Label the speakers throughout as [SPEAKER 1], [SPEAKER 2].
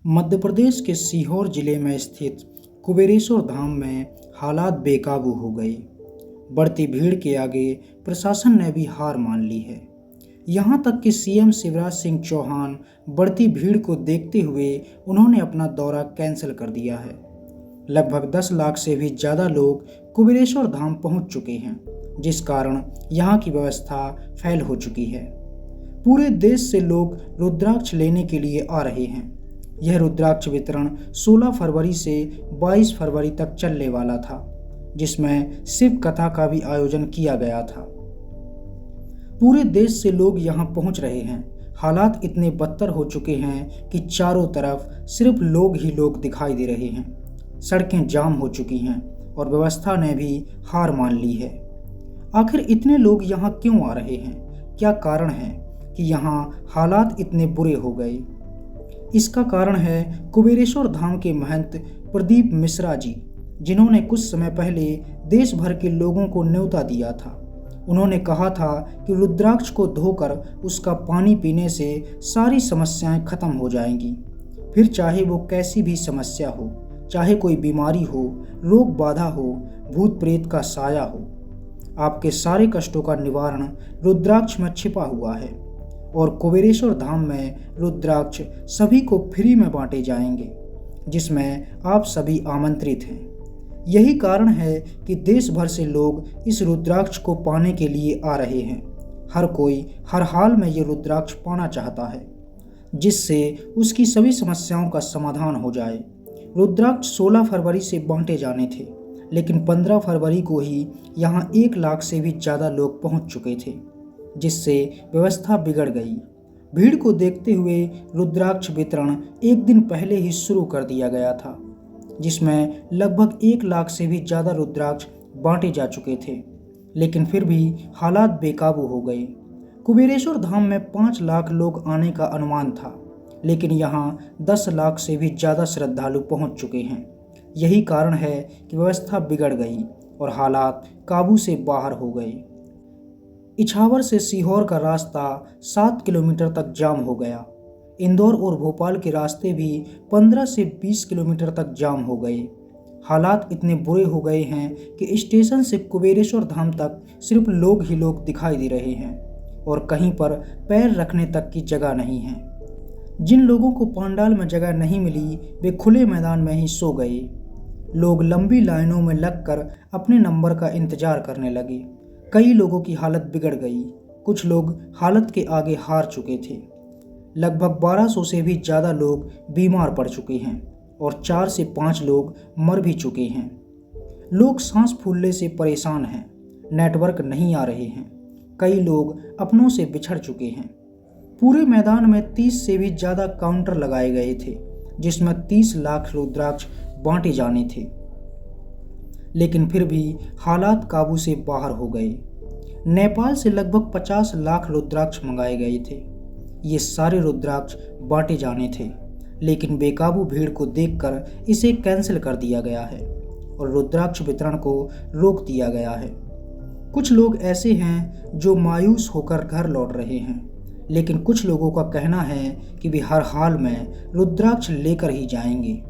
[SPEAKER 1] मध्य प्रदेश के सीहोर जिले में स्थित कुबेरेश्वर धाम में हालात बेकाबू हो गए। बढ़ती भीड़ के आगे प्रशासन ने भी हार मान ली है। यहां तक कि सीएम शिवराज सिंह चौहान बढ़ती भीड़ को देखते हुए उन्होंने अपना दौरा कैंसिल कर दिया है। लगभग 10 लाख से भी ज़्यादा लोग कुबेरेश्वर धाम पहुंच चुके हैं, जिस कारण यहां की व्यवस्था फैल हो चुकी है। पूरे देश से लोग रुद्राक्ष लेने के लिए आ रहे हैं। यह रुद्राक्ष वितरण 16 फरवरी से 22 फरवरी तक चलने वाला था, जिसमें शिव कथा का भी आयोजन किया गया था। पूरे देश से लोग यहां पहुंच रहे हैं। हालात इतने बदतर हो चुके हैं कि चारों तरफ सिर्फ लोग ही लोग दिखाई दे रहे हैं। सड़कें जाम हो चुकी हैं और व्यवस्था ने भी हार मान ली है। आखिर इतने लोग यहां क्यों आ रहे हैं? क्या कारण है कि यहां हालात इतने बुरे हो गए? इसका कारण है कुबेरेश्वर धाम के महंत प्रदीप मिश्रा जी, जिन्होंने कुछ समय पहले देश भर के लोगों को न्योता दिया था। उन्होंने कहा था कि रुद्राक्ष को धोकर उसका पानी पीने से सारी समस्याएं खत्म हो जाएंगी। फिर चाहे वो कैसी भी समस्या हो, चाहे कोई बीमारी हो, रोग बाधा हो, भूत प्रेत का साया हो, आपके सारे कष्टों का निवारण रुद्राक्ष में छिपा हुआ है। और कुबेरेश्वर धाम में रुद्राक्ष सभी को फ्री में बांटे जाएंगे, जिसमें आप सभी आमंत्रित हैं। यही कारण है कि देश भर से लोग इस रुद्राक्ष को पाने के लिए आ रहे हैं। हर कोई हर हाल में ये रुद्राक्ष पाना चाहता है, जिससे उसकी सभी समस्याओं का समाधान हो जाए। रुद्राक्ष 16 फरवरी से बांटे जाने थे, लेकिन 15 फरवरी को ही यहाँ 1 लाख से भी ज़्यादा लोग पहुँच चुके थे, जिससे व्यवस्था बिगड़ गई। भीड़ को देखते हुए रुद्राक्ष वितरण एक दिन पहले ही शुरू कर दिया गया था, जिसमें लगभग 1 लाख से भी ज़्यादा रुद्राक्ष बांटे जा चुके थे, लेकिन फिर भी हालात बेकाबू हो गए। कुबेरेश्वर धाम में 5 लाख लोग आने का अनुमान था, लेकिन यहाँ 10 लाख से भी ज़्यादा श्रद्धालु पहुँच चुके हैं। यही कारण है कि व्यवस्था बिगड़ गई और हालात काबू से बाहर हो गए। इछावर से सीहोर का रास्ता 7 किलोमीटर तक जाम हो गया। इंदौर और भोपाल के रास्ते भी 15 से 20 किलोमीटर तक जाम हो गए। हालात इतने बुरे हो गए हैं कि स्टेशन से कुबेरेश्वर धाम तक सिर्फ लोग ही लोग दिखाई दे रहे हैं और कहीं पर पैर रखने तक की जगह नहीं है। जिन लोगों को पंडाल में जगह नहीं मिली, वे खुले मैदान में ही सो गए। लोग लंबी लाइनों में लगकर अपने नंबर का इंतजार करने लगे। कई लोगों की हालत बिगड़ गई। कुछ लोग हालत के आगे हार चुके थे। लगभग 1200 से भी ज़्यादा लोग बीमार पड़ चुके हैं और 4 से 5 लोग मर भी चुके हैं। लोग सांस फूलने से परेशान हैं। नेटवर्क नहीं आ रहे हैं। कई लोग अपनों से बिछड़ चुके हैं। पूरे मैदान में 30 से भी ज़्यादा काउंटर लगाए गए थे, जिसमें 30 लाख रुद्राक्ष बांटे जाने थे, लेकिन फिर भी हालात काबू से बाहर हो गए। नेपाल से लगभग 50 लाख रुद्राक्ष मंगाए गए थे। ये सारे रुद्राक्ष बांटे जाने थे, लेकिन बेकाबू भीड़ को देखकर इसे कैंसिल कर दिया गया है और रुद्राक्ष वितरण को रोक दिया गया है। कुछ लोग ऐसे हैं जो मायूस होकर घर लौट रहे हैं, लेकिन कुछ लोगों का कहना है कि वे हर हाल में रुद्राक्ष लेकर ही जाएंगे।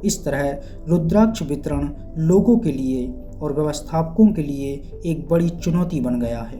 [SPEAKER 1] इस तरह रुद्राक्ष वितरण लोगों के लिए और व्यवस्थापकों के लिए एक बड़ी चुनौती बन गया है।